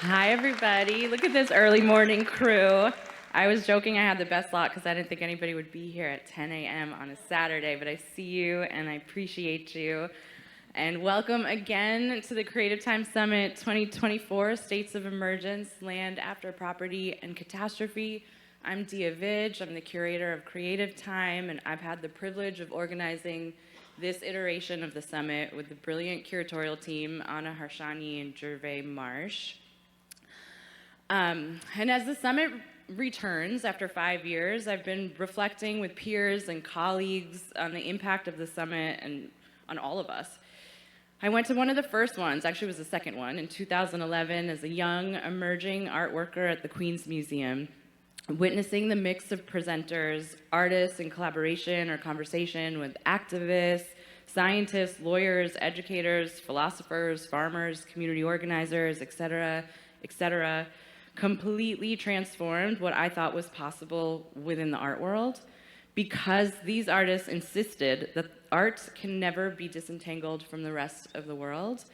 Hi, everybody. Look at this early morning crew. I was joking I had the best lot because I didn't think anybody would be here at 10 a.m. on a Saturday, but I see you and I appreciate you. And welcome again to the Creative Time Summit 2024, States of Emergence, Land After Property and Catastrophe. I'm Diya Vij. I'm the curator of Creative Time, and I've had the privilege of organizing this iteration of the summit with the brilliant curatorial team, Anna Harshani and Gervais Marsh. And as the summit returns after 5 years, I've been reflecting with peers and colleagues on the impact of the summit and on all of us. I went to one of the first ones, actually it was the second one, in 2011 as a young, emerging art worker at the Queen's Museum, witnessing the mix of presenters, artists in collaboration or conversation with activists, scientists, lawyers, educators, philosophers, farmers, community organizers, etc., etc., completely transformed what I thought was possible within the art world, because these artists insisted that art can never be disentangled from the rest of the world.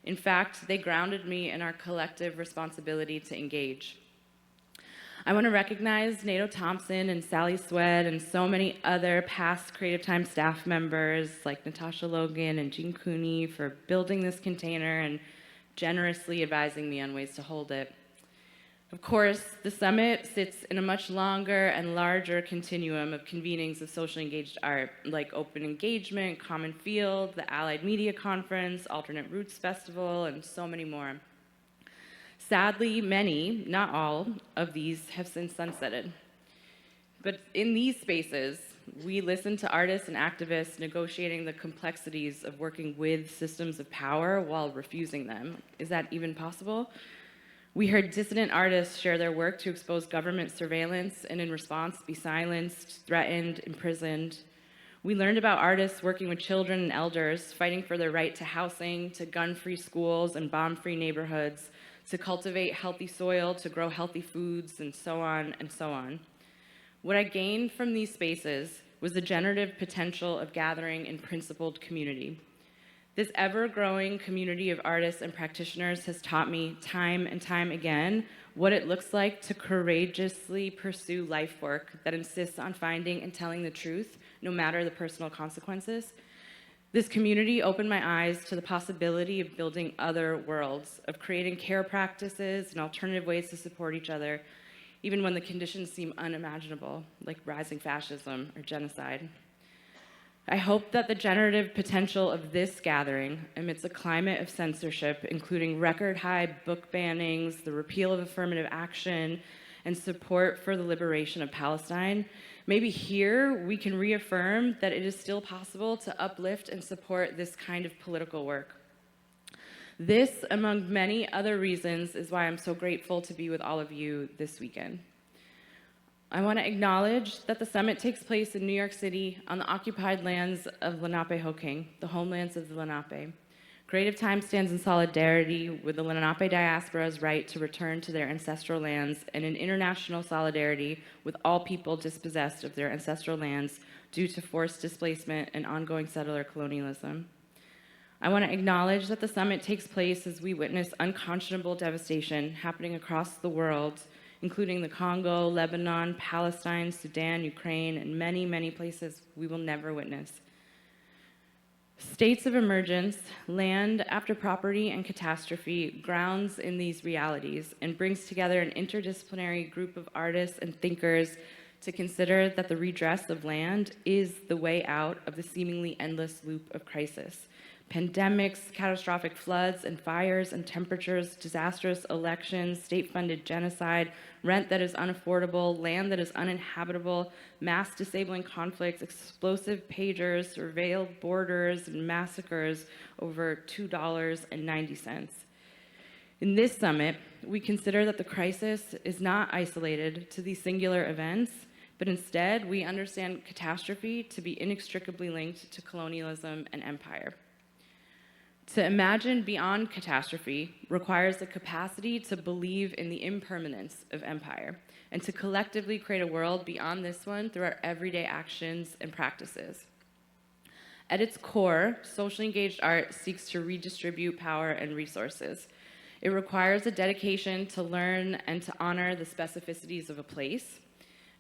In fact, they grounded me in our collective responsibility to engage. I want to recognize Nato Thompson and Sally Swed and so many other past Creative Time staff members like Natasha Logan and Jean Cooney for building this container and generously advising me on ways to hold it. Of course, the summit sits in a much longer and larger continuum of convenings of socially engaged art, like Open Engagement, Common Field, the Allied Media Conference, Alternate Roots Festival, and so many more. Sadly, many, not all, of these have since sunsetted. But in these spaces, we listen to artists and activists negotiating the complexities of working with systems of power while refusing them. Is that even possible? We heard dissident artists share their work to expose government surveillance and in response be silenced, threatened, imprisoned. We learned about artists working with children and elders, fighting for their right to housing, to gun-free schools and bomb-free neighborhoods, to cultivate healthy soil, to grow healthy foods, and so on and so on. What I gained from these spaces was the generative potential of gathering in principled community. This ever-growing community of artists and practitioners has taught me time and time again what it looks like to courageously pursue life work that insists on finding and telling the truth, no matter the personal consequences. This community opened my eyes to the possibility of building other worlds, of creating care practices and alternative ways to support each other, even when the conditions seem unimaginable, like rising fascism or genocide. I hope that the generative potential of this gathering, amidst a climate of censorship, including record-high book bannings, the repeal of affirmative action, and support for the liberation of Palestine, maybe here we can reaffirm that it is still possible to uplift and support this kind of political work. This, among many other reasons, is why I'm so grateful to be with all of you this weekend. I want to acknowledge that the summit takes place in New York City on the occupied lands of Lenape-Hoking, the homelands of the Lenape. Creative Time stands in solidarity with the Lenape diaspora's right to return to their ancestral lands and in international solidarity with all people dispossessed of their ancestral lands due to forced displacement and ongoing settler colonialism. I want to acknowledge that the summit takes place as we witness unconscionable devastation happening across the world, including the Congo, Lebanon, Palestine, Sudan, Ukraine, and many, many places we will never witness. States of Emergence, Land After Property and Catastrophe grounds in these realities and brings together an interdisciplinary group of artists and thinkers to consider that the redress of land is the way out of the seemingly endless loop of crisis. Pandemics, catastrophic floods and fires and temperatures, disastrous elections, state-funded genocide, rent that is unaffordable, land that is uninhabitable, mass disabling conflicts, explosive pagers, surveilled borders, and massacres over $2.90. In this summit, we consider that the crisis is not isolated to these singular events, but instead we understand catastrophe to be inextricably linked to colonialism and empire. To imagine beyond catastrophe requires the capacity to believe in the impermanence of empire and to collectively create a world beyond this one through our everyday actions and practices. At its core, socially engaged art seeks to redistribute power and resources. It requires a dedication to learn and to honor the specificities of a place.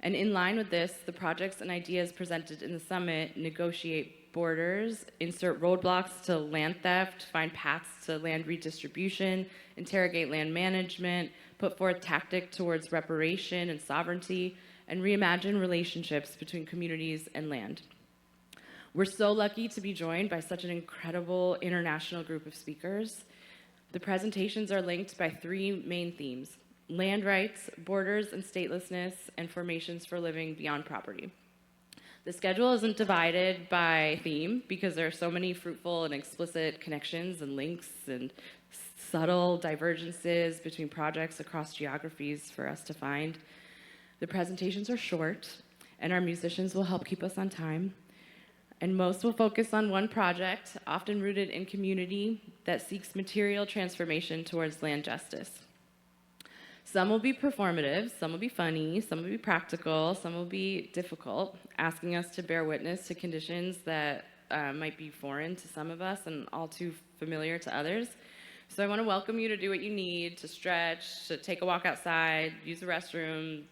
And in line with this, the projects and ideas presented in the summit negotiate borders, insert roadblocks to land theft, find paths to land redistribution, interrogate land management, put forth tactics towards reparation and sovereignty, and reimagine relationships between communities and land. We're so lucky to be joined by such an incredible international group of speakers. The presentations are linked by three main themes: land rights, borders and statelessness, and formations for living beyond property. The schedule isn't divided by theme because there are so many fruitful and explicit connections and links and subtle divergences between projects across geographies for us to find. The presentations are short, and our musicians will help keep us on time. And most will focus on one project, often rooted in community, that seeks material transformation towards land justice. Some will be performative, some will be funny, some will be practical, some will be difficult, asking us to bear witness to conditions that might be foreign to some of us and all too familiar to others. So I want to welcome you to do what you need, to stretch, to take a walk outside, use the restroom,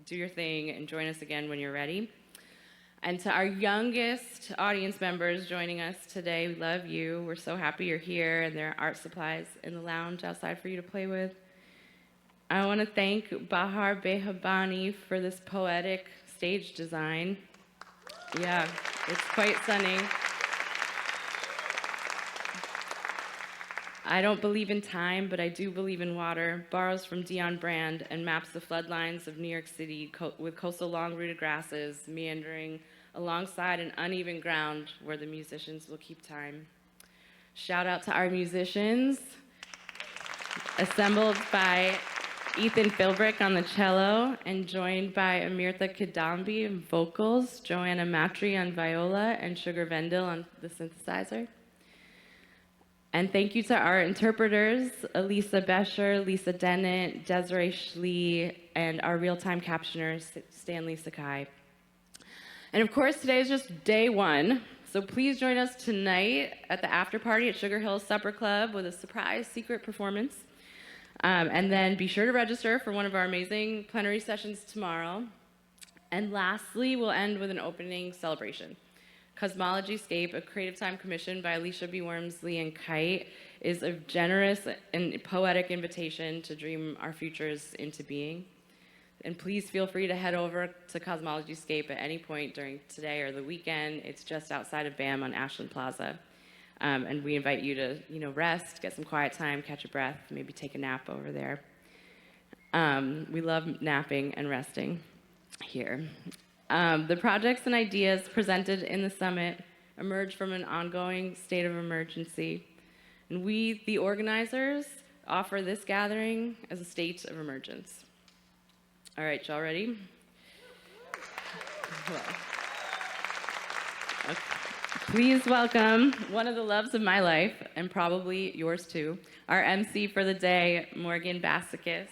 do your thing, and join us again when you're ready. And to our youngest audience members joining us today, we love you. We're so happy you're here, and there are art supplies in the lounge outside for you to play with. I want to thank Bahar Behabani for this poetic stage design. Yeah, it's quite stunning. I don't believe in time, but I do believe in water. Borrows from Dion Brand and maps the floodlines of New York City with coastal long-rooted grasses meandering alongside an uneven ground where the musicians will keep time. Shout out to our musicians, assembled by Ethan Philbrick on the cello and joined by Amirtha Kidambi on vocals, Joanna Matry on viola, and Sugar Vendel on the synthesizer. And thank you to our interpreters, Elisa Besher, Lisa Dennett, Desiree Schlee, and our real-time captioners, Stanley Sakai. And of course, today is just day one, so please join us tonight at the after party at Sugar Hill Supper Club with a surprise secret performance. And then be sure to register for one of our amazing plenary sessions tomorrow. And lastly, we'll end with an opening celebration. Cosmologyscape, a creative time commissioned by Alicia B. Wormsley and Kite, is a generous and poetic invitation to dream our futures into being. And please feel free to head over to Cosmologyscape at any point during today or the weekend. It's just outside of BAM on Ashland Plaza. And we invite you to, rest, get some quiet time, catch a breath, maybe take a nap over there. We love napping and resting here. The projects and ideas presented in the summit emerge from an ongoing state of emergency. And we, the organizers, offer this gathering as a state of emergence. All right, y'all ready? Okay. Please welcome one of the loves of my life, and probably yours too, our MC for the day, Morgan Bassicus.